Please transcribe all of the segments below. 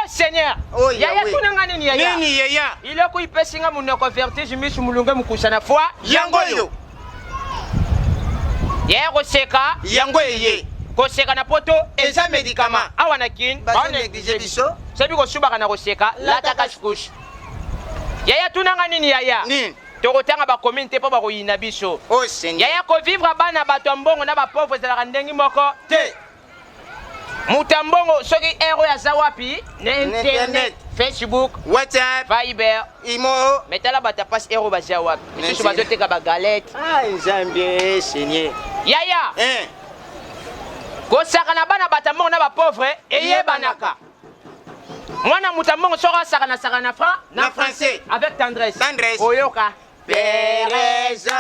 Seigneur. Oh, Yaya tunanga nini yaya? Nini yaya? Il est qui pesinga munoko vertige misu mulunga mukusana foi. Yango yo. Yaya koseka. Yango yeye. Koseka na poto eza médicament. Awa na kin. Ba négligé biso. Sebi kosuba na koseka lata kashkush. Yaya tunanga nini yaya? Nini? Tokotanga ba communauté po ba koyina biso. Oh Seigneur. Yaya ko vivre bana bato mbongo na ba pauvre za ndengi moko. Te. Mutambongo soki ero ya zawapi na internet, Facebook, WhatsApp, Viber, Imo. metala bata passe ero ba zawapi. Misusu ba doteka ba galette. Ah, Nzambe Seigneur. Yaya. Ko saka na bana bata mbongo na ba pauvre eye banaka. Mwana mutambongo soka saka na na français avec tendresse. Tendresse. Oyoka. Pérézoke,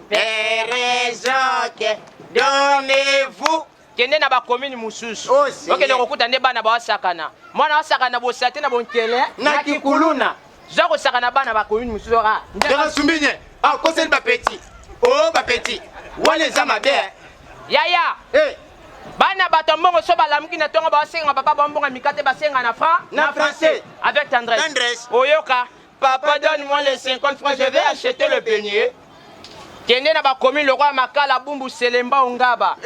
Pérézoke, donnez-vous. Kende na ba commune mususu. Oh, Seigneur. Ok, ndoko nde bana ba wasakana. Mwana wasakana bo sate na bonkele na kikuluna. Zako sakana bana ba commune mususu ra. Ndaka sumbinye. Ah, conseil ba petit. Oh, ba petit. Wale za mabe. Yaya. Bana bato mbongo so balamuki na tongo ba senga papa mbongo mikate ba senga na français avec tendresse. Tendresse. Oyoka. Papa donne-moi les 50 francs, je vais acheter le beignet. Kende na ba commune le roi makala bumbu selemba ongaba.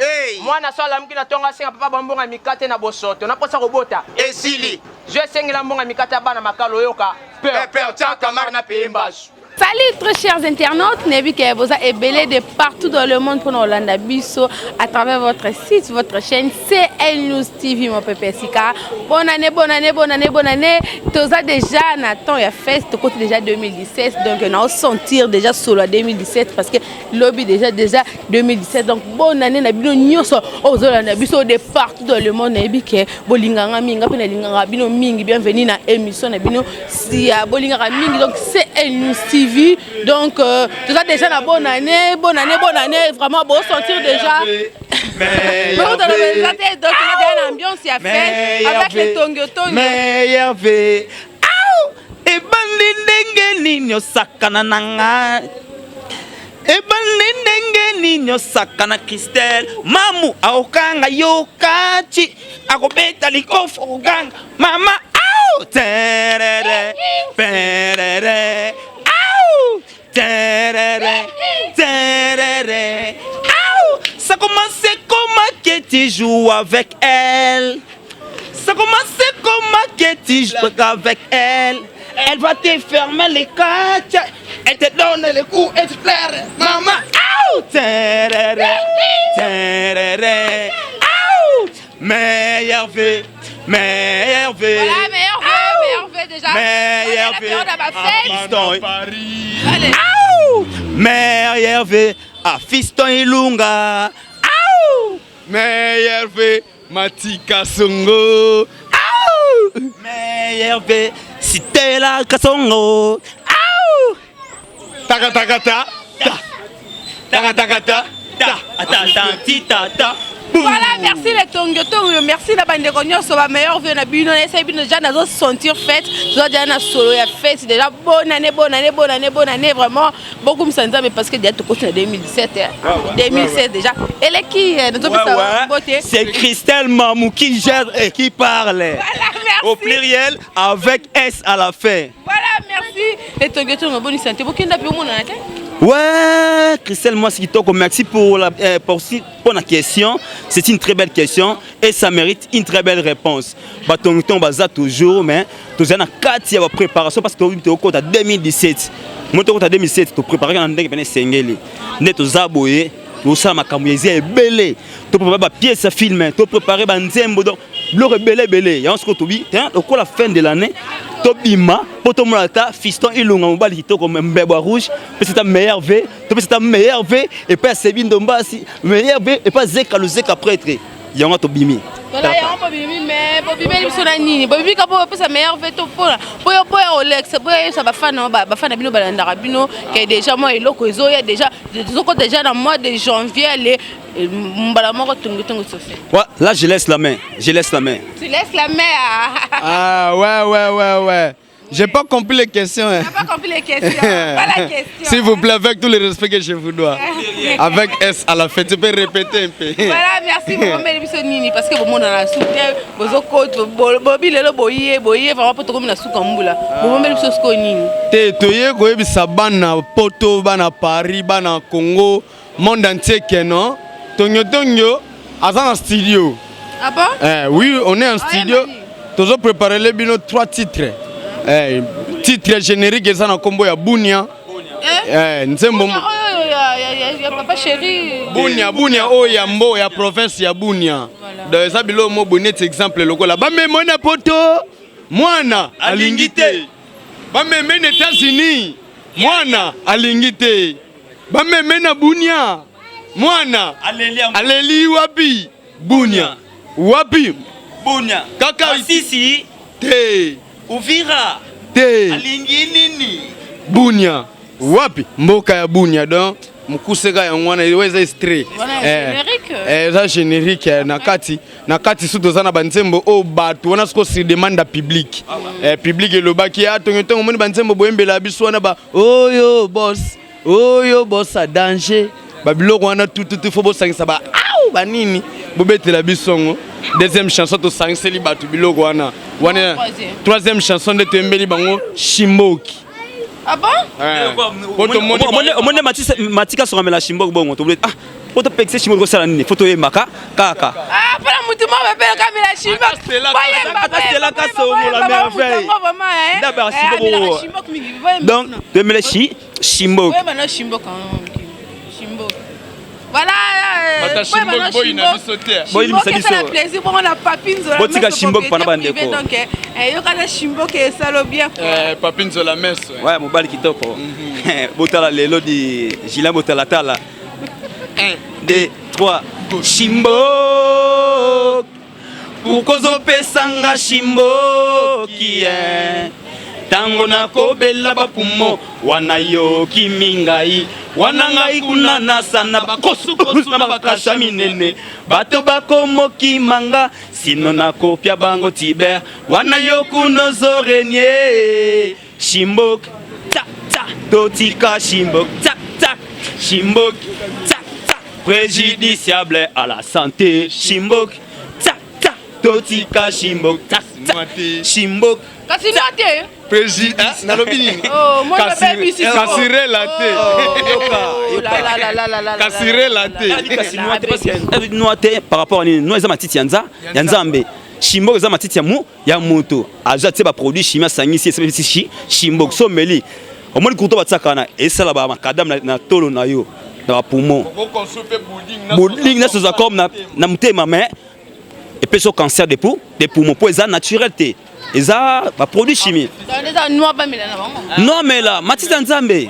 Mwana so lamuki na tongo senga papa mbongo mikate na bosoto. Na posa robota. Esili. Je senga mbongo mikate bana makala oyoka. Père tata marna pembasu. Salut très chers internautes, Nebi Keboza est belé de partout dans le monde pour Hollanda Bisso à travers votre site, votre chaîne CL News TV, mon pépé Sika. Bonne année, bonne année, bonne année, bonne année. Toza déjà, Nathan, il y a fait ce côté déjà 2017, donc on a sentir déjà solo 2017 parce que lobby déjà 2017, donc bonne année, Nabino Nyoso, aux Hollanda Bisso de partout dans le monde, Nebi Ke, Bolinganga Minga, Penalinganga Bino Mingi, bienvenue dans l'émission Nabino, Sia, Bolinganga Mingi, donc CL News TV. Donc, tout ça déjà la bonne année, vraiment bon sentir déjà. Donc, il y a une ambiance à faire avec les tongo-tongo. Meilleur V. Et bandindenge nino sakana nanga. Et bandindenge nino sakana Christelle. Mamu aokanga yokachi. Akobeta likofu oganga. Mama au. Terere. Perere. Terere, terere. Ça commence comment que tu joues avec elle. Ça commence comment que tu joues avec elle. Elle va te fermer les quatre. Elle te donne les coups et tu pleures. Maman, terere, terere. Meilleur V, meilleur V. Voilà, meilleur V déjà. Meilleur V. Allez. Meilleur V à Fiston Ilunga. Meilleur V Matika Songo. Meilleur V Stella Kasongo. Taka taka ta. Taka taka ta. Ta. Voilà, merci les tongo, merci la bande de cognos, ça va meilleur vu na bino, essaye bien déjà na sentir fête, zo déjà na solo ya fête, déjà bonne année, vraiment beaucoup me sentir mais parce que déjà tout coach en 2017 2016 déjà. Elle est qui c'est Christelle Mamou qui gère et qui parle. Voilà, merci. Au pluriel avec S à la fin. Voilà, merci. Les tongo, bonne santé. Beaucoup n'a plus mon année. Ouais, Christelle, moi, merci pour la question. C'est une très belle question et ça mérite une très belle réponse. On va toujours, mais tu as une préparation parce que tu es au 2017. Moi, tu es 2017, tu prépares un peu de Sengeli. Tu as aboyé, tu as makamouézé belé. Tu prépares des pièces à filmer, tu prépares des nzembo. L'or est belé. Et on se retrouve au la fin de l'année. Tobima, Potomolata, Fiston Ilunga, Mobali qui comme un bébé rouge, c'est un meilleur V, c'est un meilleur V, et pas Sebin Dombasi, meilleur V, et pas Zeka le Zeka prêtre. Yama Tobimi. Voilà, yama Tobimi, mais Bobimi, il est nini. Bobimi, quand on peut sa meilleure V, pour Olex, ça va faire Nabino Balandarabino, qui est déjà moi et l'autre, il y a déjà dans le mois de janvier, les. Ouais, là je laisse la main. Tu laisses la main Ah ouais. J'ai pas compris les questions. J'ai pas compris les questions. Pas la question. S'il vous plaît, avec tout le respect que je vous dois. Avec S à la fin, tu peux répéter un peu. Voilà, merci pour mon bébé Nini parce que vous m'en avez soutenu. Vous avez côté, Bobby le boyer, vraiment pas trop comme la soukamboula. Vous m'en bébé Sosko Nini. Te toye ko ebisa bana poto bana Paris bana Congo monde entier que non. Tonyo azan en studio. Ah bon? Oui, on est en studio. Toujours préparé les bino 3 titres. Titre générique et ça na combo ya Bunia. Nzembo. Ya papa chéri. Bunia o ya mbo ya province ya Bunia. Donc ça bilo mo bonnet exemple lokola. Ba me mona poto mwana alingite. Ba me mena États-Unis mwana alingite. Ba me mena Bunia mwana aleli wapi Bunia. Wapi Bunia. Kaka Sisi. Te. Uvira. Te. Alingi nini? Bunia. Wapi mboka ya Bunia donc mukuseka ya mwana iweza extrait. Ça générique na kati surtout ça na banzembo o batu wana siko si demande public. Public elobaki atongo moni banzembo boyembela biso wana ba oyo boss a danger. Ba biloko wana tout faut bosangisa ba au banini bobetela bisongo. Deuxième chanson to sangseli batu biloko wana. Troisième chanson de tembeli bango Shimboki. Ah bon? Omone matika sur la Shimbok bongo to ah poto pexer Shimbok sala nini photo ye maka kaka ah para mutu mo bebe kamera Shimbok c'est la casse au la merveille d'abord Shimbok donc demele Shimbok Shimbok voilà Shimbok boy na bisoter boy na biso ça plaisir pour on a papine zola botika Shimbok pana bande ko donc yo kana Shimbok et salo bien papine zola messe ouais mobali kitoko botala lelo di Gila botala tala 1 2 3 Shimbok ukozopesanga Shimboki tango nakobela bapumo wana yoki mingai wana ngai kuna nasana bakosukosu na bakasha minene bato bakomoki manga sino nakopia bango tiber wana yokuno zorenie Shimbok ta ta totika Shimbok ta ta Shimbok ta ta préjudiciable à la santé Shimbok ta ta totika Shimbok ta ta Shimbok kasi note président nalobini kasire la te kasire la te kasinoate parce que noate par rapport à nous eza matiti yanza yanzambe Shimbok eza matiti ya mu ya moto aja te ba produit chimie sangisi espèce Shimbok someli omoni kuto batsakana esala ba makadam na tolo na yo na ba poumon bouding na soza comme na mutema mais et peut so cancer des poumons pour eza naturel te eza ba produit chimique non mais là matita nzambe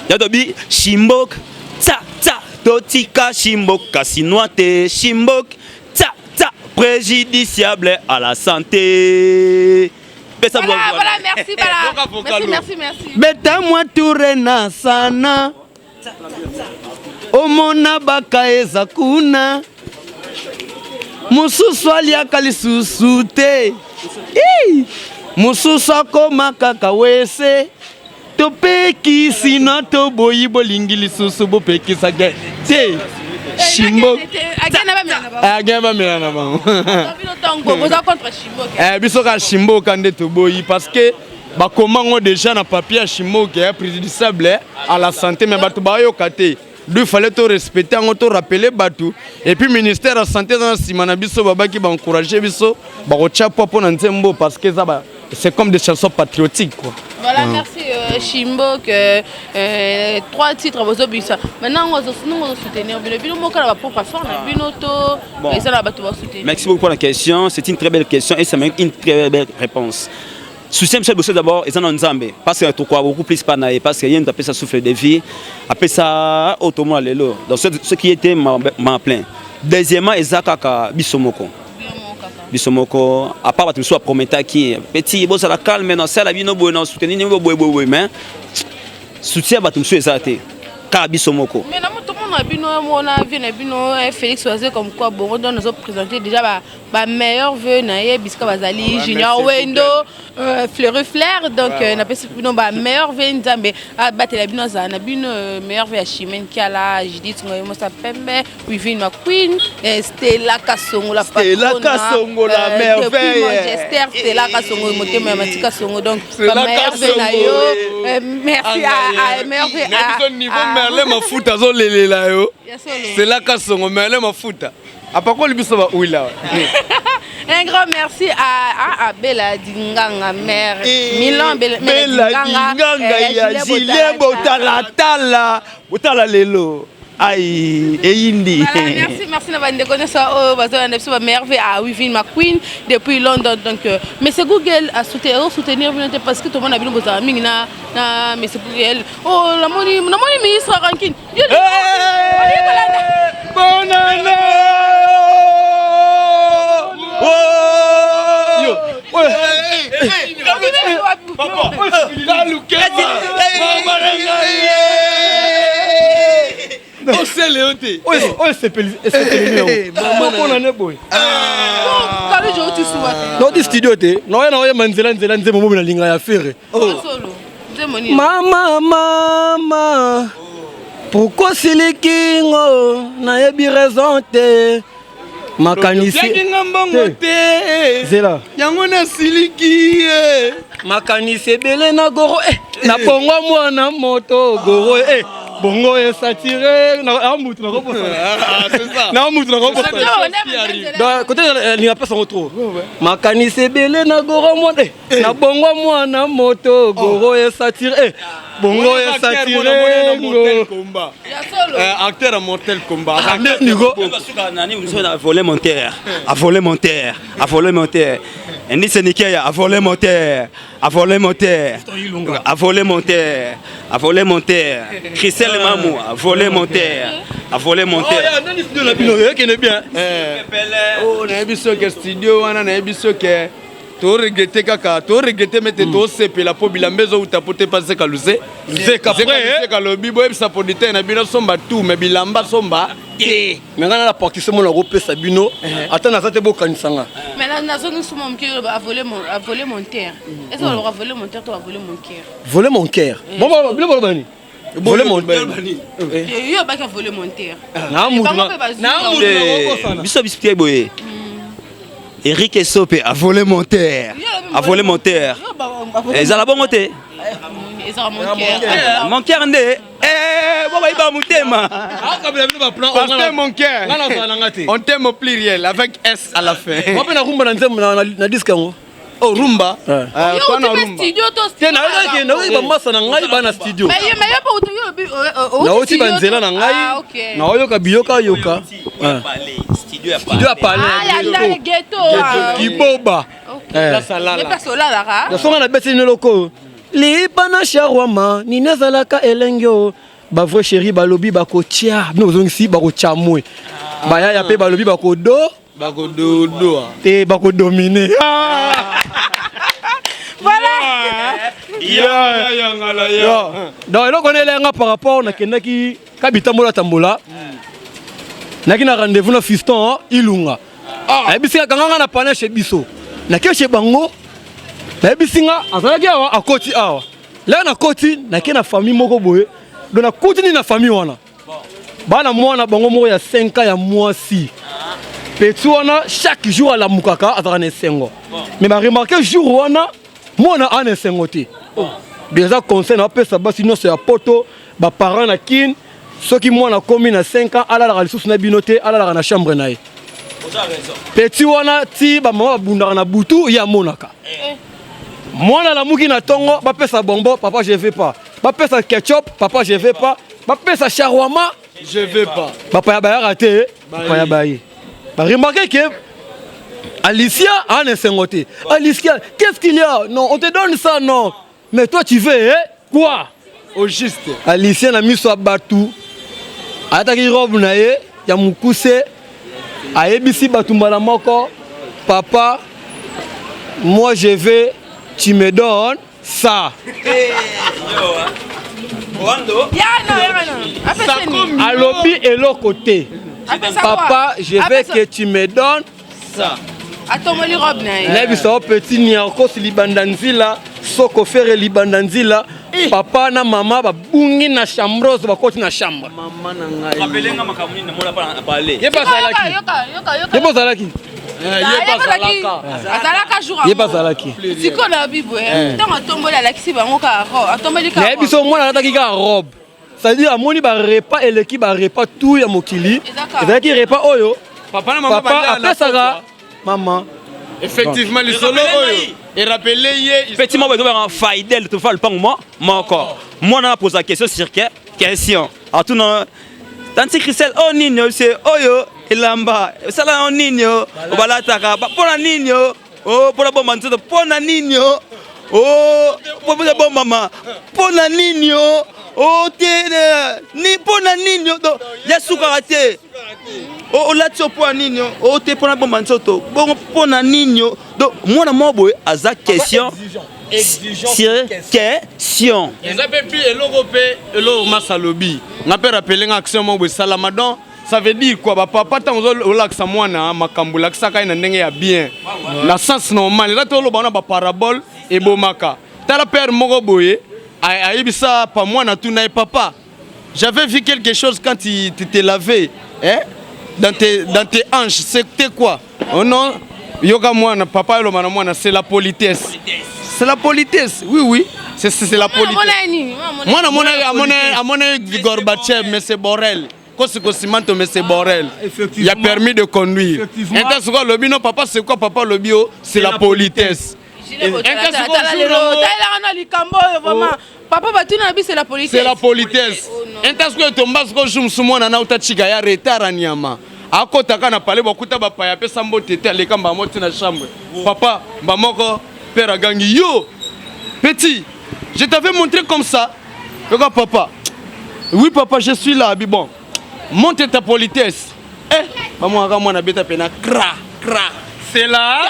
ya dobi Shimbok ta ta totika Shimbok kasinoate Shimbok ta ta préjudiciable à la santé. Voilà, merci. Beta moi tourena sana omona baka eza kuna mususu aliaka lisusu te mususu akoma kaka wese topekisi na toboyi bolingi lisusu bopekisa te Shimbok agena bamela na bango biso ka Shimbok nde toboyi parce que bakomango déjà na papier Shimbok ya préjudiciable à la santé mais bato bayoka te. Il fallait tout respecter, on te rappeler Batou. Et puis le ministère de la Santé dans Simanabiso Baba qui va encourager Biso, parce que c'est comme des chansons patriotiques. Quoi. Voilà, merci Shimbok. 3 titres vos obus. Maintenant, nous allons soutenir. Merci beaucoup pour la question. C'est une très belle question et ça mérite une très belle réponse. Soutien Michel Bosso d'abord, ils en ont Nzambe. Parce que tu crois beaucoup plus pas naïf, parce qu'il y a une appelle ça souffle de vie, appelle ça autrement les lots. Donc ce qui était ma plein. Deuxièmement, Ezakaka Bisomoko. Bisomoko, à part tu sois prometteur qui petit, bon ça la calme, non ça la vie no bon, soutenir no boy mais soutien tu sois exalté. biso moko. Mais tout le monde a bino mona vient bino Félix Oazé comme quoi bon on nous a présenté déjà ba meilleur vœu na Biska Bazali Junior Wendo Fleury Flair donc na pesi bino ba meilleur vœu nzambe battre la bino za na bino meilleur vœu Chimène Kiala Judith Ngoyo Mosa Pembe Wivine McQueen Stella Kasongo la patronne Stella Kasongo la merveille Esther Stella Kasongo motema matika songo donc ba meilleur vœu na yo merci à meilleur vœu à niveau Merlin Mafuta zo lelela yo c'est là Kasongo Merlin Mafuta apa ko libiso ba uila. Un grand merci à Bella Dinganga mère Milan Bella Dinganga ya Julien Botala lelo aïe et Indi. Merci d'avoir déconné ça au merveille à Wivine McQueen depuis London donc mais c'est Google à soutenir parce que tout le monde a bien besoin na mais c'est Google oh la moni ministre ranking bonne année Mama, pourquoi c'est les kingo n'a pas raison te makanisi zela yango na siliki makanisi belé na goro na bongo mwana moto goro bongo est saturé na mutu na kopo c'est ça na mutu na kopo donc côté il n'y a pas son retour makanisi belé na goro mwana na bongo mwana moto goro est saturé bongo est saturé acteur à Mortel Combat Nigo nani a volé mon terre a volé mon terre a volé mon terre et c'est Nikia a volé mon terre a volé mon terre a volé mon terre a volé mon terre Christelle Mamou a volé mon terre a volé mon terre oh na biso ke studio wana na biso ke to regretter kaka to regretter mete to sepela po bilambezo utapote passer kaluze après ka lobi bo ebisa podite na bino somba tout mais bilamba somba mais ngana la partie mon repesa bino ata na zate bo kanisanga mais là nazo sous mon cœur a volé mon terre est-ce qu'on aura volé mon terre toi a volé mon cœur voler mon cœur bon bino bo bani voler mon terre yo ba ka voler mon terre na mutu biso bispité boye Eric Esopé a volé mon terre. A volé mon terre. Et ça la bonne côté. Mon cœur ndé. Bon ba mutema. Parce mon cœur. On t'aime au pluriel avec S à la fin. On peut na rumba na nzembo na disque ngo. Oh rumba. Quoi na rumba. Studio to. Tena na ba masa na ngai ba na studio. Mais pas auto. Na oti banzela na ngai. Na oyo ka biyoka yoka. Studio a parlé. Ah, il y a le ghetto. Kiboba. La salala. Mais pas cela là. La songa na besi ne loko. Lipa na sharwama, ni nezalaka elengyo. Ba vrai chéri balobi bakotia. Nous on ici bakochamwe. Ba ya pe balobi bakodo. Bakodo. Te bakodominer. Voilà. Donc là on est là par rapport na kendaki kabita mola tambola. Naki na rendez-vous na fiston Ilunga. Ebisi kanganga na pana chez biso. Na ke chez bango. Na ebisi nga azalaki awa akoti awa. Là na koti na ke na famille moko boye. Donc na koti ni na famille wana. Bana mwana bango moko ya 5 ans ya mwasi. Petit wana chaque jour à la mukaka azalaka na sengo. Mais ma remarqué jour wana mwana ana sengo te. Déjà conseil na pesa basi no c'est à poto ba parents na kin. Ceux qui m'ont commis à 5 ans, à la ressource na binoté, à la chambre naï. Petit wana ti ba mama bunda na butu ya monaka. Moi na la muki na tongo, ba pesa bonbon, papa je veux pas. Ba pesa ketchup, papa je veux pas. Ba pesa shawarma, je veux pas. Papa ya ba raté, papa ya ba yi. Ba remarquez que Alicia a un sengoté. Alicia, qu'est-ce qu'il y a? Non, on te donne ça non. Mais toi tu veux quoi? Au juste. Alicia na miso abatu. Ataki robe na ye ya mukuse ayebisi batumbala moko papa moi je vais tu me donnes ça Alobi et l'autre côté. Papa, je veux que tu me donnes ça. Atomoli robe na. Lebi so petit niako libandanzila, soko faire libandanzila. Papa na mama ba bungi na chambrose ba koti na chambre. Mama na ngai. Apelenga makamuni na mona pa parler. Yeba zalaki. Yeba zalaki. Azalaka jour. Yeba zalaki. Siko na bibo. Tant atomboli alakisi bango ka robe. Atomboli ka. Lebi so mona nataki ka robe. C'est-à-dire amoni ba repas et l'équipe ba repas tout ya mokili. Ezalaki repas oyo. Papa na mama ba après ça maman. Effectivement, le solo et rappelé effectivement on va faidel tout faire le pas moi encore. Moi on a posé la question sur quelle question. À tout non Tanti Christelle oh nino c'est oyo elamba. Ça là on nino. Balataka pour la nino. Oh pour la bonne manzo pour la nino. Oh pour la bonne maman. Pour la nino. Oh t'es ni pour la nino. Ya sukarate. Oh là tu pour nino. Oh t'es pour la bonne manzo to. Bon pour la nino. Donc moi na moi boy aza question. Question. Ils avaient pris l'Europé et l'Euromasalobi. On a pu rappeler une action de Salamadon. Ça veut dire quoi? Papa, tant que l'accent moi na makambu l'accent quand il n'engage à bien. La sens normal. Là tout le monde a parabole et bomaka. T'as la père Moroboye. Aïbisa pas moi na tout na papa. J'avais vu quelque chose quand tu t'es lavé, hein? Dans tes hanches. C'était quoi? Oh non. Yoga moi na papa le mana moi na c'est la politesse. C'est la politesse, oui. C'est la politesse. Moi, à mon Gorbatchev, mais c'est Borrell. Quand c'est Manto, mais c'est Borrell. Il a permis de conduire. Le bio, papa, c'est quoi, papa, le bio? C'est la politesse. Papa, c'est la politesse. C'est la politesse. Papa, père a gagné. Yo, petit, je t'avais montré comme ça. Regarde papa. Oui papa, je suis là. Bon, monte ta politesse. Eh, maman, regarde moi na bêta pena. Cra. C'est la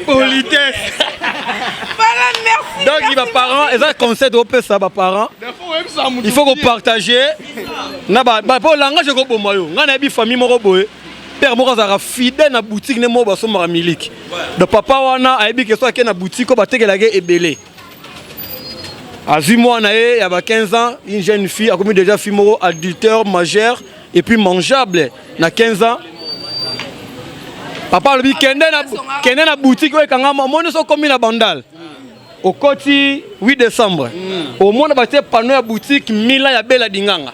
politesse. Merci. Donc il va parents, et ça conseil au peu ça va parents. Il faut qu'on partage. Na ba pour langage ko bomayo. Ngana bi famille moko boye. Père moko za fidèle na boutique ne mo ba so mara miliki. Donc papa wana aibi que soit na boutique ko ba tekelage ebelé. Azimo na e ya ba 15 ans, une jeune fille a commis déjà fille moko adultère majeur et puis mangeable na 15 ans. Papa lobi kende na boutique o kanga moni so commis na bandal. Au côté 8 décembre. Au moins on a panneau à boutique Mila ya bela dinganga.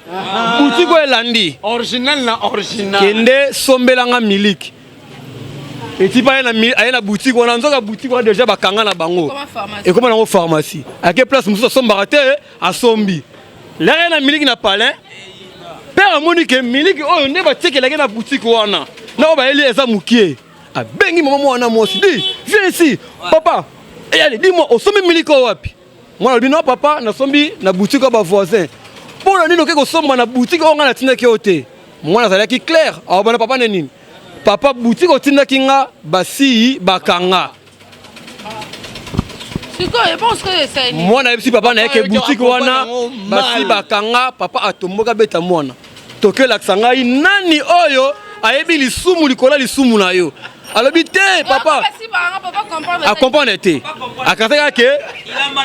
Boutique o elandi. Original na original. Kende sombelanga miliki. Et tu vas à la boutique, on a une boutique on a déjà bakanga na bango. Et comment on a pharmacie. À quelle place nous sommes baraté à Sombi. Là il y a miliki na palais. Père Monique miliki oh on est ba teke la na boutique wana. Na ba eli eza mukie. Ah bengi maman wana moi aussi. Viens ici. Papa. Et allez, dis-moi, au sommet miliki wapi? Moi je dis non papa, na sombi na boutique ba voisin. Pour le nino ke somba na boutique on a tina ke ote. Moi na zalaki clair. Ah bana papa nini? Papa boutique otina kinga basi bakanga. C'est quoi? Je pense que c'est moi na si papa na ke boutique wana basi bakanga papa atomboka beta mwana. Toke laksanga nani oyo ayebi lisumu likola lisumu na yo. Alobi te papa. A comprendre te. Akataka ke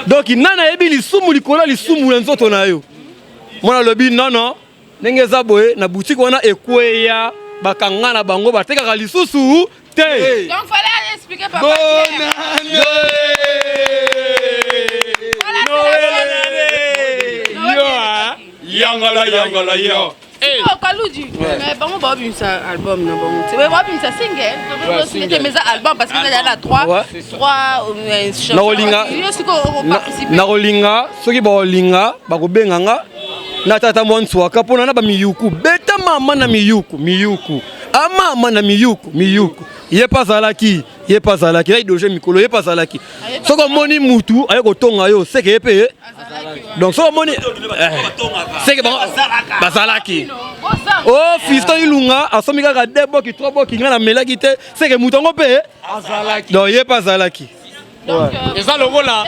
donc nana yebi lisumu likola lisumu na nzoto na yo. Mwana lobi non ndenge za boye na boutique wana ekweya bakanga na bango batekaka lisusu te. Donc fallait expliquer papa. Yangala yo. Oh Kaloudi. Mais bon ba bimisa album na bon. C'est ba bimisa single. C'était mes albums parce que il y en a 3 chansons. Na rolinga, soki ba rolinga ba ko benganga na tata monswaka pona na ba miyuku. Beta mama na miyuku. Ama na miyuku. Yé pas zalaki. Là il doje mikolo yé pas zalaki. Soko moni mutu ayo ko tonga yo, c'est que epé. Donc soko moni c'est que bazalaki. Oh fiston ilunga asomi kaka 2 boki 3 boki ngana melaki te, c'est que mutongo pe azalaki. Donc yé pas zalaki. eza lokola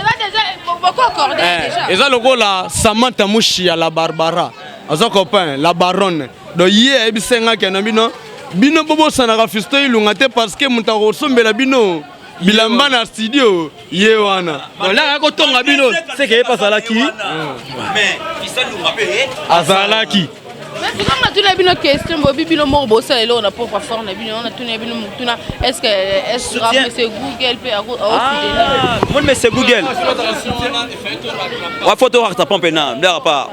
eza lokola Samantha Mushi ya la Barbara aza copain la baronne donc ye ayebisengaki na bino bino bobosanaka fisto ilunga te parce que moto akosombela bino bilamba na studio ye wana olaka kotonga bino seke ye pasalaki azalaki On a tout la bino question, bobi bino mort bossa et là on a pas fort na bino on a tout na bino mutuna est-ce que sera monsieur Google peut ah moi monsieur Google wa photo wa ta pompe na ndara pa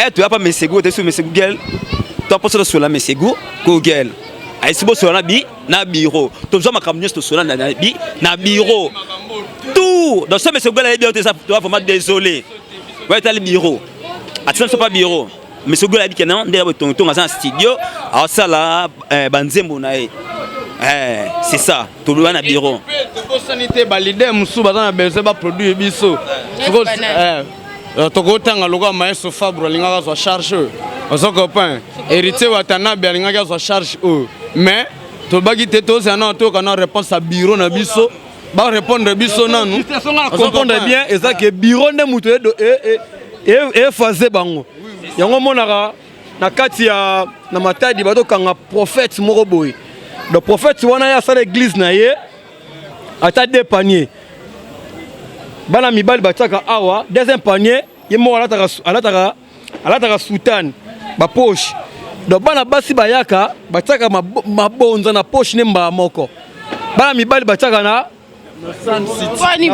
et tu as pas monsieur Google sur monsieur Google tu as pas sur la monsieur Google ai sibo sur na bureau to zo makamnyo sur na bureau tout dans ce monsieur Google est bien tu vas vraiment désolé ouais tu as le bureau attends c'est pas bureau Monsieur Gola dit que non, derrière ton dans un studio, alors ça là, banzembo nae. C'est ça, tout le monde a bureau. Sanité validé, musu bazana besoin ba produit biso. Toko tanga logo maestro Fabro linga zo charge. Ozo copain, héritier Watanabe linga zo charge eux. Mais to bagi teto c'est non to kana réponse à bureau na biso. Ba répondre biso nanu. Comprendre bien et ça que bureau ne mutu et faisait bango. Yango monaka na kati ya na matadi bato kanga prophète moko boy. Le prophète wana ya sa l'église na ye ata deux paniers. Bana mibali bataka awa deuxième panier ye mo alataka soutane ba poche. Donc bana basi bayaka bataka mabonza na poche nemba moko. Bana mibali bataka na Sani.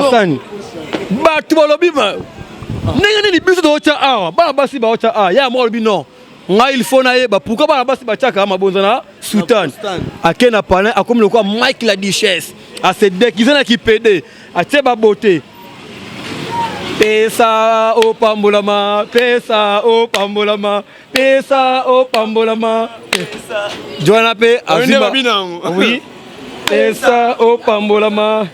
Ba tu balobi ba ndenge ni biso to cha awa bana basi ba cha a ya mo lobi non nga il faut na ye ba pourquoi bana basi ba chaka mabonza na sultan akena pana akomi lokwa Mike la Duchesse a se déguiser na ki PD a tie ba beauté pesa o pambolama pesa o pambolama pesa o pambolama Joana pe azima oui pesa o pambolama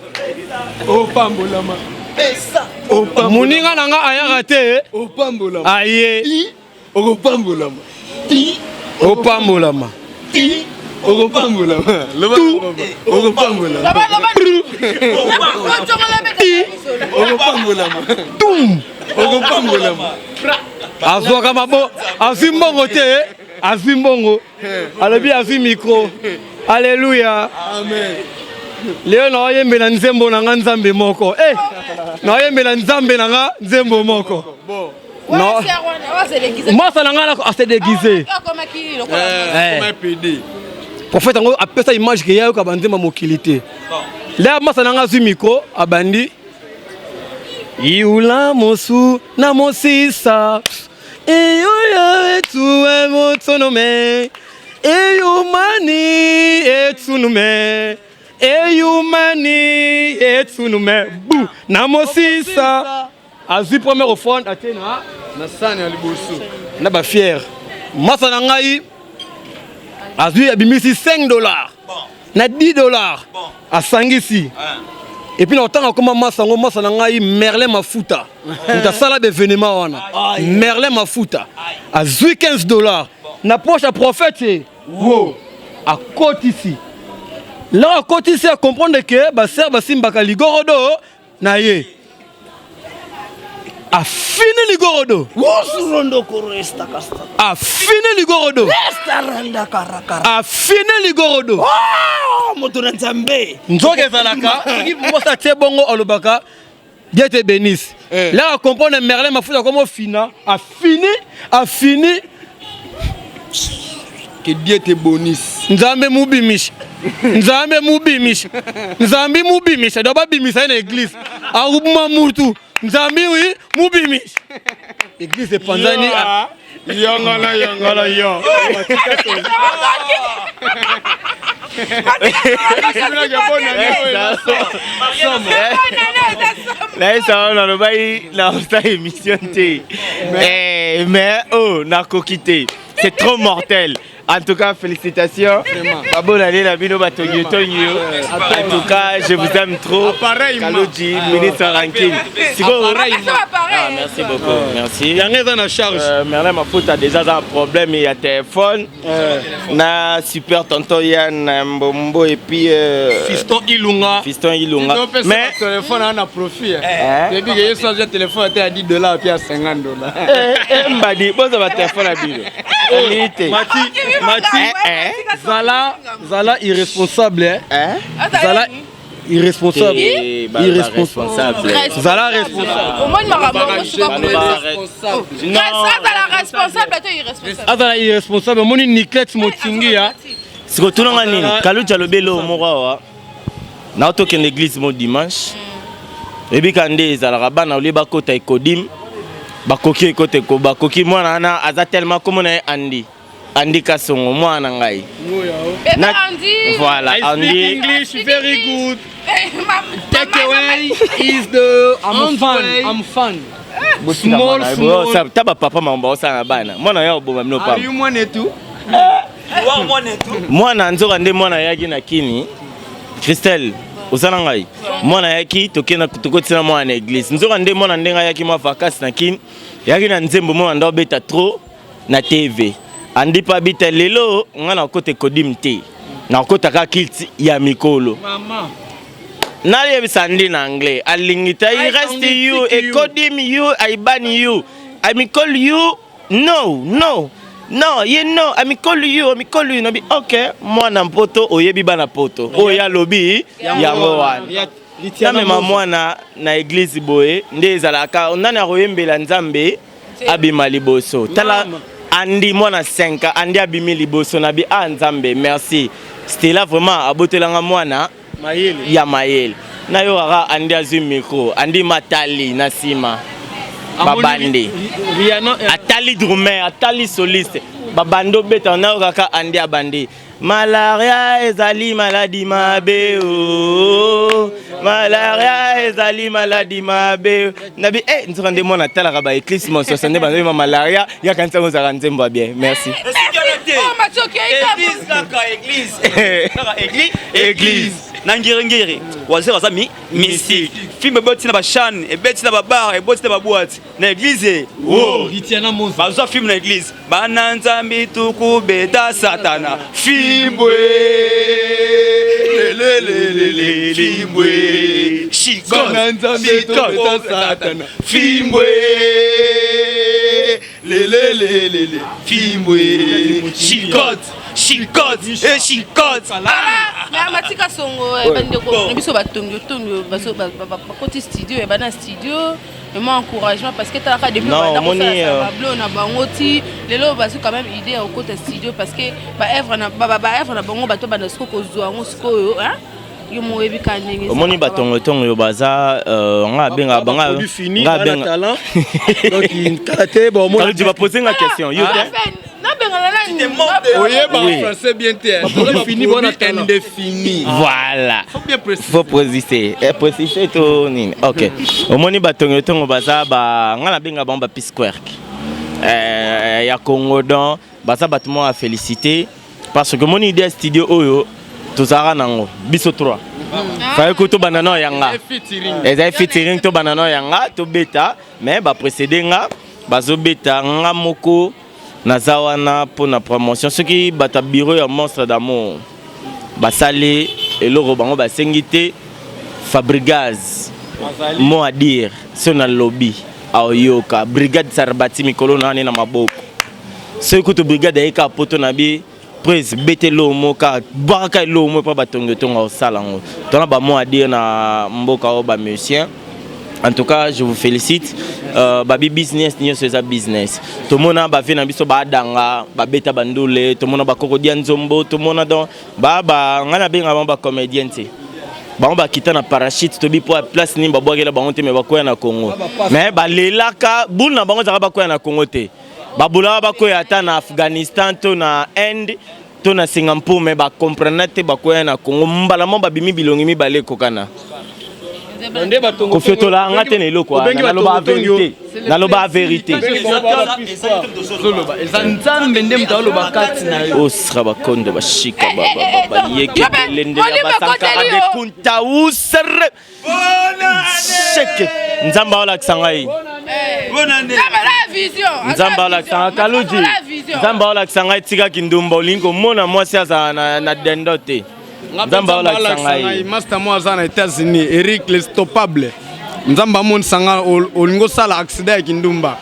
pesa Moninga nanga ayaka te opambolama aye okopambolama opambolama okopambolama okopambolama tum okopambolama azwaka mabo azwi mbongo te azwi mbongo alobi azwi micro alléluia amen Léo na oyembela nzembo nanga nzambe moko na oyembela nzambe nanga nzembo moko non moi ça nanga a se déguiser comme PD prophète ngo apesa image que yayo ka banzemba mokilité là moi ça nanga zu micro abandi iula mosu na mosisa eyo ya tu emotonome eyumani etunume eyumani etunume bu na mosisa azui premier offrande atena na sani ya liboso na ba fier masa na ngai azui abimisi $5 na $10 asangisi et puis na otanga koma masa ngo masa na ngai Merlin Mafuta utasala bevenema wana Merlin Mafuta azui $15 na poche à prophète wo à côte ici. Là, à côté ici, à comprendre que Basser Basimbaka Ligorodo, naye. A fini Ligorodo. A fini Ligorodo. A fini Ligorodo. Nzoke Zalaka, qui posa Tebongo Olobaka, Dieu te bénisse. Là, à comprendre Merlin Mafuta comme fina, a fini. Que Dieu te bénisse. Nzambe mubimish. Nzambe mubimish. Doba bimisa na église. Arubuma murtu. Nzambe oui mubimish. Église de Panzani. Yongala yo. Là ça on a le bail la émission T. Mais oh n'a coquité. C'est trop mortel. En tout cas, félicitations. Bonne année, la bino batonyo tonyo. En tout cas, je vous aime trop. Kaloji, ministre Rankin. Merci beaucoup. Merci. Il y a rien à charge. Merlin, ma faute a déjà un problème. Il y a téléphone. Na super tonton Yann Mbombo et puis. Fiston Ilunga. Mais téléphone on a profit. Depuis que j'ai changé de téléphone, à $10 puis à $50. Mbadi, bon ça va téléphone à bino. Mati, Zala irresponsable. Zala irresponsable. Irresponsable. Zala responsable. Au moins, il m'a ramené. Je suis pas responsable. Non. Zala responsable, toi irresponsable. Zala irresponsable. Mon Niket Motingi. C'est que tout le monde a dit, quand tu as Morawa, na otoke l'église mon dimanche. Et puis quand des Arabes na oliba kota ikodim, bakoki kote ko bakoki mwana na aza tellement comme on est Andy Kasongo mwana ngai. Andy. Voilà, Andy. English very good. Takeaway is the I'm fun. Small. Ça taba papa mamba ça na bana. Mwana ya oboma mino papa. Ari mwana etu. Mwana nzoka nde mwana yaki na kini. Christelle osana ngai. Mwana yaki tokena tokotina mwana na église. Nzoka nde mwana ndenga yaki mwa vacances na kini. Yaki na nzembo mwana ndo beta trop na TV. Andi pa bita lelo ngana kote kodim te. Na kota ka kilt ya mikolo. Mama. Na yebisa ndi na anglais. Alingita I rest you e kodim you I ban you. I call you no, you know, I call you, no be okay. Mwana mpoto oyebi bana poto. Oya lobi yango wana. Namema mwana na église boye nde ezalaka ondana royembela nzambe abima liboso. Tala Andi mwana 5 andi abimi liboso na bi nzambe. Merci. C'était là vraiment abotelanga mwana ya mayele. Na yo ara andi azu micro, andi matali na sima. Babandi. Atali drumer, atali soliste. Babando beta na kaka andi abandi. Malaria ezali maladie mabe o. Malaria ezali maladie mabe. Nabi nzonde mona tala ka ba église mon 60 ba ma malaria ya kanza ngo za nzembo bien. Merci. Église. Nangirengere. Wazera zami mystique. Film boti na ba chan et beti na ba bar et boti na ba boîte. Na église. Oh, Ritiana Mose. Bazo film na église. Bananza mituku beta satana. Fimbwe. Le fimbwe. Shikon. Bananza mituku beta satana. Fimbwe. Le fimbwe. Chicote et chicote. Mais matika songo bandeko biso batongo baso bakoti studio et bana studio et moi encouragement parce que t'as depuis bablo na bangoti lelo baso quand même idée au côté studio parce que ba œuvre na bango bato bana siko kozwa ngo siko hein yo moyebi kanenge omoni batongo tongo yo baza nga benga banga nga benga talent donc karaté bon moi tu vas poser une question yo français bien fini bon indéfini. Voilà. Faut préciser. Préciser tout nini. OK. Omoni batongo tongo baza ba ngala benga bamba P-Square. Ya Congo don baza batmo a féliciter parce que mon idée studio oyo tozara nango biso 3. Fa écouter banana yanga. Ezai featuring to banana yanga to beta mais ba précéder nga bazo beta nga moko Nazawana pour la promotion. Ce qui bat bureau un monstre d'amour. Basale et le robango basengite Fabrigaz. Mot à dire. C'est un lobby. Aoyoka. Brigade Sarbati Mikolo na na maboko. Ce que tu brigade eka poto nabi. Prise bete lo moka. Baraka lo mo pa batongo tonga au salango. Tona ba mot à dire na mboka o ba musicien. En tout cas, je vous félicite. Babi business ni c'est ça business. Tout le monde a fait na biso ba danga, ba beta bandole, tout le monde a ba kokodian zombo, tout le monde a donc ba ngana benga ba comédien té. Ba on ba kita na parachute to bi pour place ni ba boagela ba onte me ba koya na Congo. Mais ba lelaka bul na bango za ba koya na Congo té. Ba bula ba koya ata na Afghanistan to na Inde to na Singapour mais ba comprendre té ba koya na Congo. Mbala mo ba bimi bilongi mi balé kokana. kofiotola nga te na eloko naloba vérité naloba vérité osra bakondo bashika bayekebelende basankara bekunta usere sheke nzambe aolakisa ngai nzambe aolakisa ngai kaluji nzambe aolakisa ngai tikaki ndumba olingi komona mwasi azala na dendo te nzambe aolakisa ngai master mo aza na États-Unis Eric l'Estoppable nzambe amonisa nga olingi osala accident ya kindumba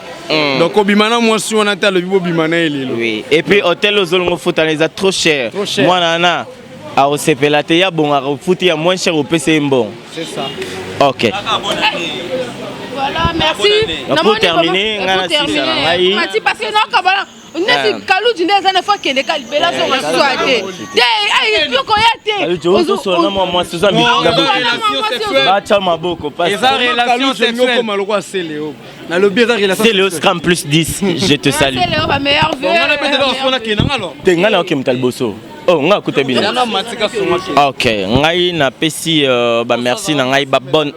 donc obimana mwasi wana te alobi bobimana elelo et puis hôtel ozolongo futana eza trop cher mwana na aosepela te ya bon akofuti ya moins cher opesa ye mbongo c'est ça ok voilà merci pour terminer ngana sisa na ngai mati parce que non kabana nesi kaluji neza na fa kende kalibela so ngasuate te ai piko ya te ozo na mwa suza bacha maboko parce que relation sexuelle comme aloko Céléo na lobby eza relation Céléo scram plus 10 je te salue Céléo ba meilleur vœu on a peut-être on a kenanga alors te ngana okemta liboso oh nga kuta bino ok ngai na pesi ba merci na ngai ba bonne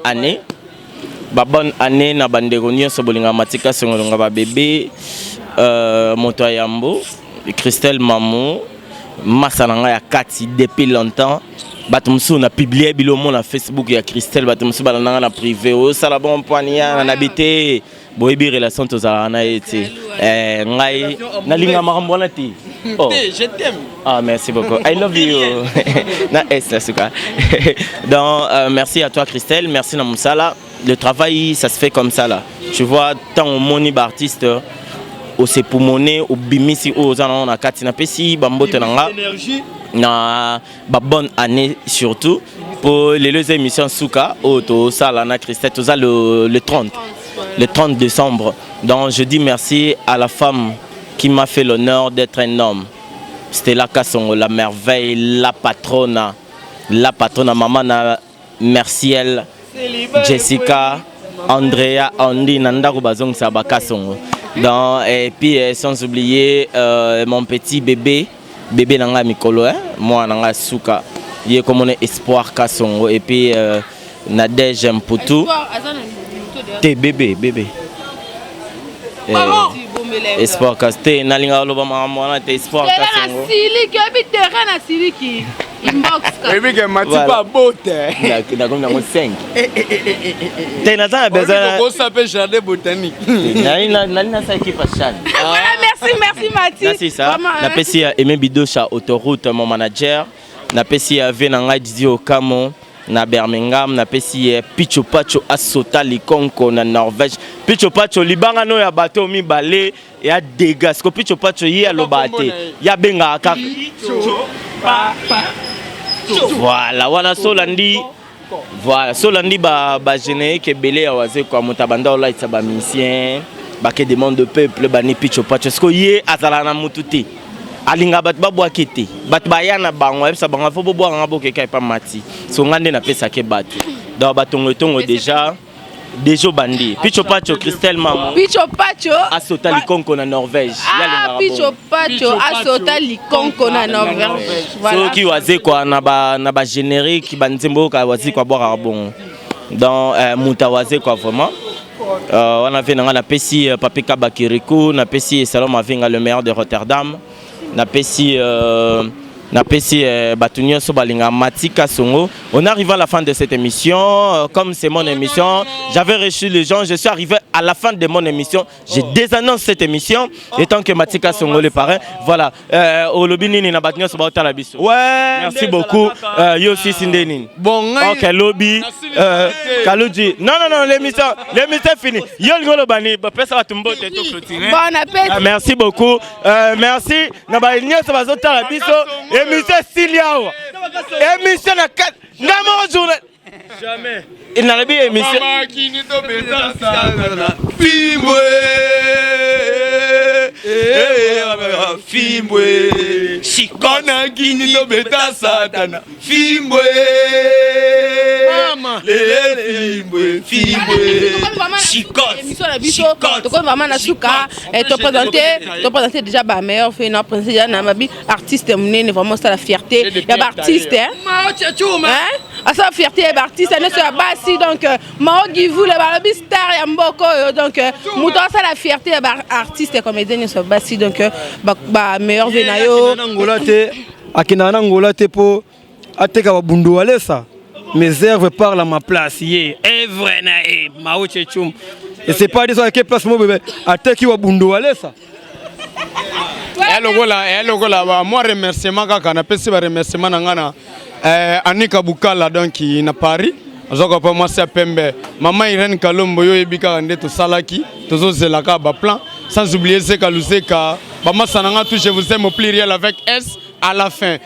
année na bandeko nyonso bolinga matika songolonga ba bébé moto ya Yambo Christelle Mamou massa na ngai ya kati depuis longtemps bato mosusu na publié bilomo na Facebook ya Christelle bato mosusu balandanga na privé osala bon poignard na habité boyebi relation tozala na ye te ngai nalinga makambo wana te oh je t'aime ah merci beaucoup I love you na est suka donc merci à toi Christelle merci na musala le travail ça se fait comme ça là tu vois tant au moni artiste au se poumoner au bimisi aux ans na kati na pesi bambote nanga na ba bonne année surtout pour les deux émissions Souka au sala na Christelle toza le 30 décembre. Donc je dis merci à la femme qui m'a fait l'honneur d'être un homme. Stella Kassongo, la merveille, la patronne, maman Merciel, Jessica, Andrea, Andy, Nandaru Bazong Saba Kassongo. Et puis sans oublier mon petit bébé Nanga Mikolo, moi Nanga Souka, il est comme un espoir Kassongo. Et puis Nadège Mputu. T'es bébé. Espoir casté, nalinga loba mama te espoir casté. Sili qui habite terrain na Sili qui inbox. Bébé que mati pas bote. Na comme dans 5. T'es na ça besoin. On s'appelle jardin botanique. Na ça équipe Chan. Voilà, merci Mati. C'est ça. Na pesi Aimé Bidocha autoroute mon manager. Na pesi Venanga Didi Okamo. Na Birmingham na pesi Picho Pacho asota likonko na Norvège Picho Pacho libanga no ya bateau mibale ya degas ko Picho Pacho ya lobate ya benga kaka voilà solandi ba générique ke belé ya waze kwa mutabanda ola itsa ba misien ba ke demande de peuple ba ni Picho Pacho sko ye azala na mututi alinga bat babwaki te bat bayana bango ebisa bango fo bobo nga bokeka epa mati so ngande na pesa ke batu donc batongo déjà bandi Picho Pacho Christelle Mamou Picho Pacho asota likonko na Norvège Picho Pacho asota likonko na Norvège voilà so ki waze kwa na ba générique banzembo ka wazi kwa boka bon donc muta waze kwa vraiment on a fait na pesi Papika Bakirikou na pesi Salom Avinga le meilleur de Rotterdam na pesi Batunio Sobalinga Matika Songo. On arrive à la fin de cette émission. Comme c'est mon émission, j'avais reçu les gens. Je suis arrivé à la fin de mon émission. Je désannonce cette émission. Et tant que Matika Songo le parrain, voilà. Au lobby nini na Batunio Sobalota la biso. Ouais. Merci beaucoup. Yo aussi Sindeni. Bon. Ok lobby. Kaluji. Non l'émission est finie. Yo ngolo bani. Pesa batumbo te to clôturer. Bon appétit. Merci beaucoup. Merci. Na ba nyo Sobalota la biso. Émission Siliao. Émission na 4. Ngamo journée. Jamais. Il n'a pas émission. Fimboué. Kona gini to beta satana Fimbwe Mama Lele Fimbwe Chicote vraiment na suka te présenter déjà ba meilleur fait na présenter na mabi artiste mnene vraiment ça la fierté il y a artiste hein asa fierté ya artiste ne so ya basi donc mao givu le ba star ya mboko donc muto ça la fierté ya artiste comédien ne so basi donc ba meilleur venayo ngola te akina na ngola te po ateka ba bundu alesa mes herbes parlent à ma place yé evre na e mao chechum et c'est pas dire à quelle place mon bébé ateki wa bundu alesa elogola moi remerciement kaka na pesi ba remerciement na ngana Anika Bukala donc na Paris azoko pa moi c'est pembe maman Irene Kalombo yo ebika nde to salaki tozo zelaka ba plan sans oublier Zeka Luseka ba masananga tout je vous aime au pluriel avec S à la fin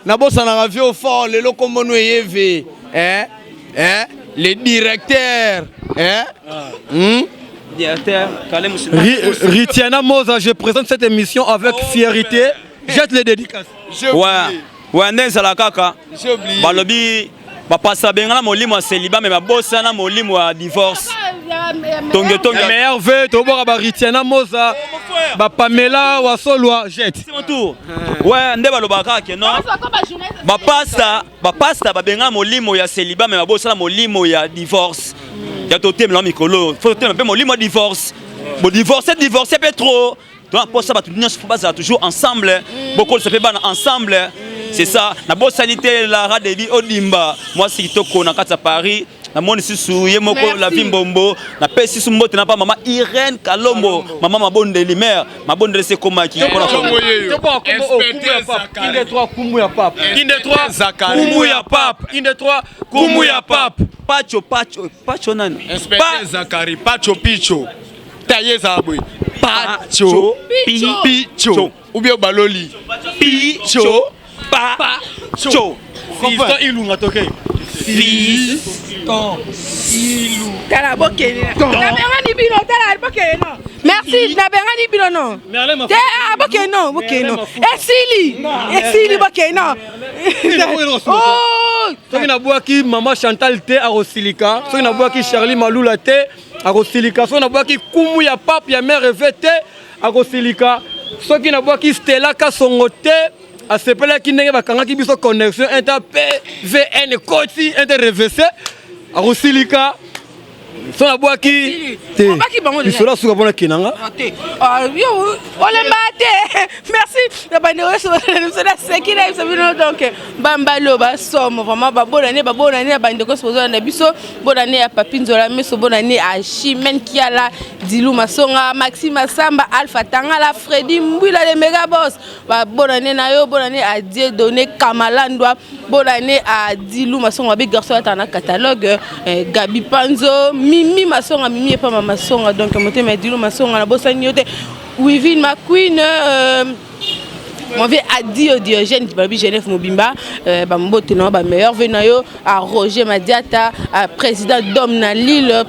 na bossa na ravio fort le lokomono yeve le directeur Directeur Kalem Ritiana Moza, je présente cette émission avec fierté. Jette les dédicaces. Ouais, ndenzala kaka. Balobi bapasa bengala molimo ya célibat mais babosa na molimo ya divorce. Tonge meilleur vœu to bora Ritiana Moza. Ba Pamela wa Solwa jette. C'est mon tour. Ouais, nde balobaka ke non. Bapasta babengala molimo ya célibat mais babosa na molimo ya divorce. Ya totem la mikolo. Faut totem pe molimo divorce. Bon divorcer peut trop. Donc pour ça va toujours ensemble. Beaucoup se fait ensemble. C'est ça. Na bonne sanité la radevi Odimba. Moi c'est Kitoko na kata Paris. Na moni sisu ye moko la vimbombo. Na pesi su mbote na pa maman Irene Kalombo. Maman mabonde limer. Mabonde laisser comment qui pour la Inde 3 kumu ya pap. Inde 3 kumu ya pap. Inde 3 kumu ya pap. Pacho nani? Inspecteur Zakari Pacho Picho. Taillé Zabui. Pacho Picho. Ou bien Baloli. Picho Pacho. Fiston Ilunga toke. Fiston Ilunga. Tala bokene. Nabengani bino tala bokene. Merci nabengani bino non. Te bokene non bokene. Esili bokene. Oh, soki na bwaki Mama Chantal te a Rosilika, soki na bwaki Charlie Malula te a Rosilika, soki na bwaki Kumu ya Pape ya mère rêve te a Rosilika, soki na bwaki Stella Kasongo te a sepela ki ndenge bakangaki biso connexion inter PVN Koti inter RVC a Rosilika. So na bwaki te bisola suka bona kinanga yo olemba te merci na bande so na sekina so donc bambalo ba somo vraiment ba bonane na bande ko so na biso bonane ya Papinzola meso bonane a Chimène Kiala Dilou Masonga Maxime Samba Alpha Tangala Freddy Mbwila le Mega Boss ba bonane na yo bonane a Dieudonné Kamalandwa bonane a Dilou Masonga big garçon atana catalogue Gabi Panzo Mimi Masonga Mimi et pas Mama Masonga donc monter mais Dilou Masonga na bosani yote Wivine McQueen on vient à Diogène Babi Genève Mobimba bambote non ba meilleur venayo à Roger Madiata à président d'homme na Lille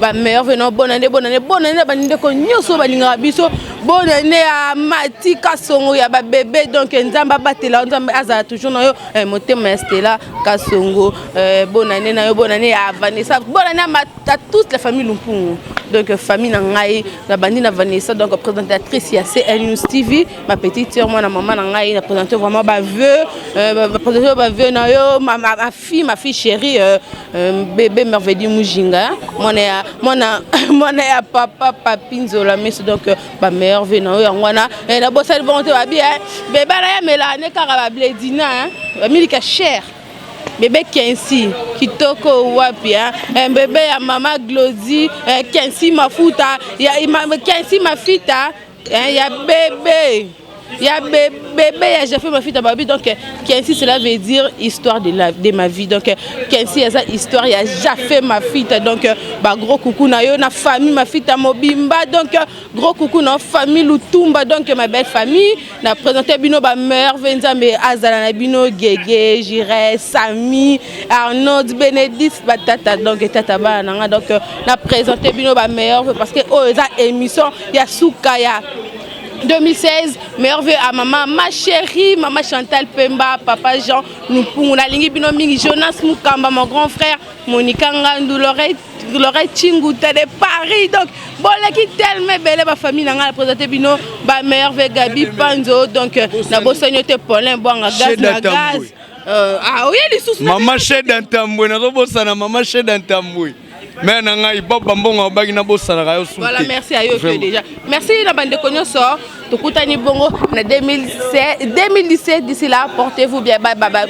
ba meilleur venant bonne année baninde ko nyoso balinga biso bonne année à Mati Kasongo ya ba bébé donc nzamba batela nzamba aza toujours na yo motema Stella Kasongo bonne année na yo bonne année à Vanessa bonne année à toute la famille Lumpungu donc famille na ngai na bandi na Vanessa donc présentatrice ya CL News TV ma petite sœur moi na maman na ngai na présenter vraiment ba vœu na yo ma fille chérie bébé merveilleux Mujinga mon ya papa Papinzola mais donc ba meilleur vœu na yo ngwana na bossa volonté ba bien bébé na ya melane kaka ba bledina milika cher bébé Kensi kitoko wapi bébé ya mama Glody Kensi mafuta ya Kensi mafita ya bébé j'ai fait ma fille baby donc Kensi cela veut dire histoire de ma vie donc Kensi a ça histoire il a déjà fait ma fille donc ba gros coucou na yo na famille ma fille ta Mobimba donc gros coucou na famille Lutumba donc ma belle famille na présenté bino ba mère Venzambe azala na bino Gege Jire Sami Arnaud Bénédicte batata donc tata bana donc na présenté bino ba meilleur parce que oh eza émission ya suka ya 2016, meilleur vœu à maman, ma chérie, maman Chantal Pemba, papa Jean, nous Nalingi Binoming, Jonas Mukamba, mon grand frère, Monica Ngandou, Lorette Chingouta de Paris. Donc, bon, là qui tellement belle, ma famille n'a pas présenté Bino, meilleur vœu Gabi Panzo, donc, na bosagnote Paulin, bon, gaz, na gaz. Ah oui, les sous. Maman chez d'Antamboui, na robosana, maman chez d'Antamboui. Mais nanga ibaba mbongo bagi na bosana kayo souté. Voilà, merci à eux déjà. Merci la bande de connaisseurs. Tout coutani bongo na 2017 d'ici là, portez-vous bien. Bye bye bye.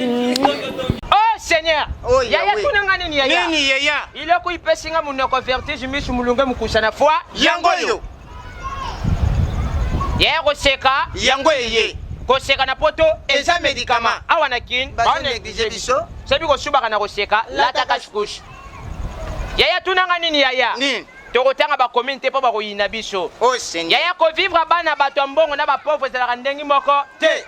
Oh Seigneur. Oh Yaya kuna ngani ni yaya. Nini yaya. Il a quoi pesinga munoko vertige misu mulunga mukusana foi. Yango yo. Yaya koseka. Yango yeye. Koseka na poto Eza médicament. awana kin. Ba négligé biso. Sabi ko suba kana koseka lata kashkush. Yaya tunanga nini yaya? Nini? Tokotanga ba communauté po ba ko yina biso. Oh Seigneur. Yaya ko vivre bana bato mbongo na ba pauvre za ndengi moko. Te.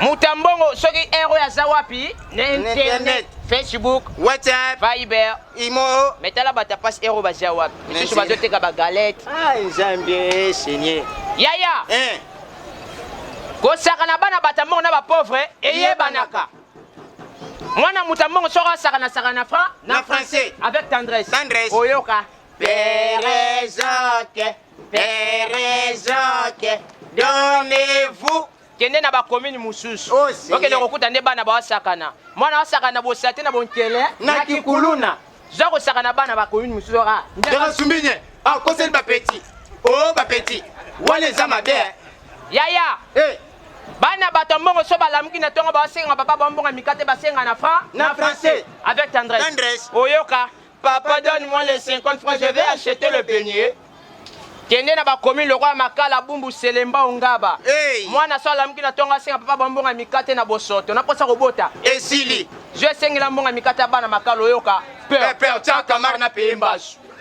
Mutambongo soki ero ya zawapi? Internet. Facebook, WhatsApp. Viber, Imo. metala bata passe ero ba zawapi. Misusu bazoteka ba galette. Ah, Nzambe Seigneur. Yaya. Ko saka na bana bato mbongo na ba pauvre eyebanaka. Mwana mutambongo soka saka na na français avec tendresse. Tendresse. Oyoka. Pérézoque, Pérézoque, donnez-vous. Kende na ba commune mususu. Oh, Seigneur. Ok, donc kuta nde bana ba sakana. Mwana sakana bo sate na bonkele Na kikuluna. Zako sakana bana ba commune mususu ra. Ndaka sumbinye. Ah, conseil ba petit. Oh, ba petit. Wale za mabe. Yaya. Eh. Bana bato mbongo so balamuki na tongo ba senga papa bambonga mikate ba senga na français avec tendresse. Tendresse. Oyoka. Papa donne-moi les 50 francs, je vais acheter le beignet. Kende na ba commune le roi makala bumbu selemba ongaba. Hey. Mwana so alamuki na tongo senga papa bambonga mikate na bosoto. Na posa kobota. Esili. Je sengi la mbonga mikate bana makala oyoka. Père, tiens, camarade na payé mbasu.